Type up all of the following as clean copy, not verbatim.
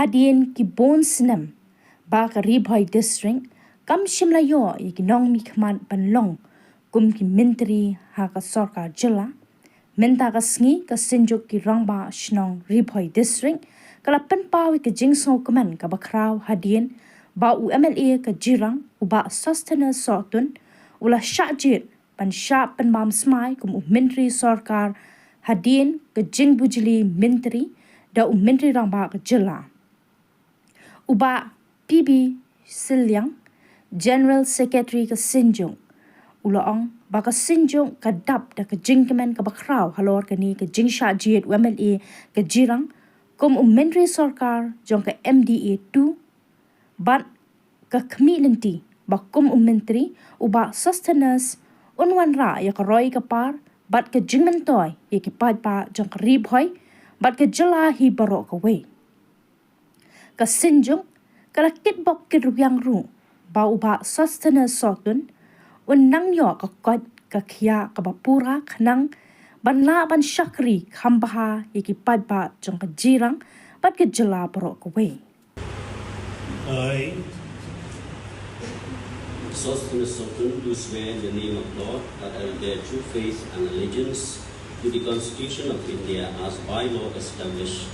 hadien ki bon sinem Bah Ri-Bhoi district kam shimla yo ki nong mi Kmen panlong kum ki Myntri ha ka sorkar Jylla menta ka sngi ka sinjuk ki rangba shnong Ri-Bhoi district kala penpawi ka jingso Kmen ka bakraw hadien ba u MLA ka jirang u Bah Sosthenes Sohtun ula shah jied pan shah penbam smai kum u Myntri sorkar hadien ka jing bujili Myntri da u Myntri rangba ka Jylla uba PB Silyang General Secretary ka Sinjung ulaong baka Sinjung ka dap da ka jing Kmen ka bakraw halor ka ni ka jing shah jied MLA ka jirang kum Myntri sorkar jong ka MDA 2 bat ka Kmen bakum Myntri uba Sosthenes unwan ra ya ka roy ka par bat ka jing mentoy ya ki pa jong ka Ri-Bhoi bat ka Jylla hi barok ka we ka Sinjung kala kitbok ki rubyang ru ba uba Sosthenes Sohtun unang yo ka kot ka khia ka bapura khnang banla ban shakri khambaha yaki padba jong ka jirang bat ka Jylla barok ka we I, Sosthenes Sohtun, do swear in the name of God that I will bear true faith and allegiance to the Constitution of India as by law established,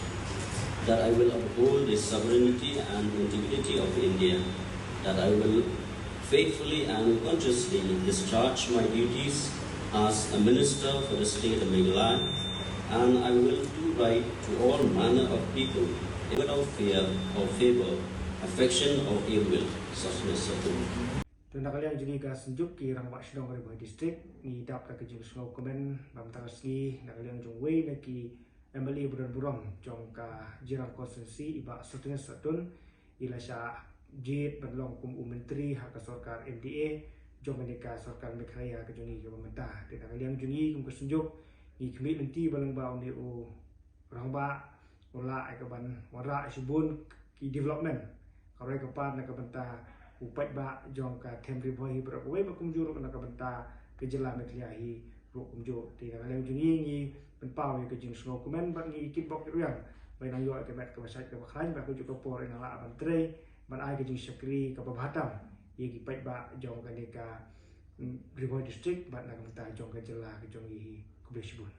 that I will uphold the sovereignty and integrity of India, that I will faithfully and consciously discharge my duties as a minister for the state of Jylla, and I will do right to all manner of people without fear or favor, affection or ill will. Sosthenes Sohtun. Tunda kalian jadi ka senjuk ki rang bak Shnong Ri-Bhoi district ni dap ka jing snow Kmen bam tangasgi na kalian jong wei na ki MLA buron jong ka jirang konstitusi Bah Sosthenes Sohtun ila sha jied banlong kum Myntri ha ka sorkar MDA jong ka sorkar mekraya ka jongi ka pemerintah de kalian jongi kum ka senjuk ni Kmen balang ba ni u rang ba ola ai ka ban wara subun ki development karoy ka pan na ka benta upat ba jong ka them Ri-Bhoi bro we ba kum juro na ka benta ke Jylla metlia hi ro kum jo ti na leng jungi ni pen pau ke jing snow Kmen ba ngi kit bok riang ba nang yo ke met ka basai ka khan ba ku ju ka por na la ban tre ban ai ke jing shakri ka ba bhatam ye ki pat ba jong ka ni ka Ri-Bhoi district ba na ka benta jong ka Jylla ke jong hi ku be shibun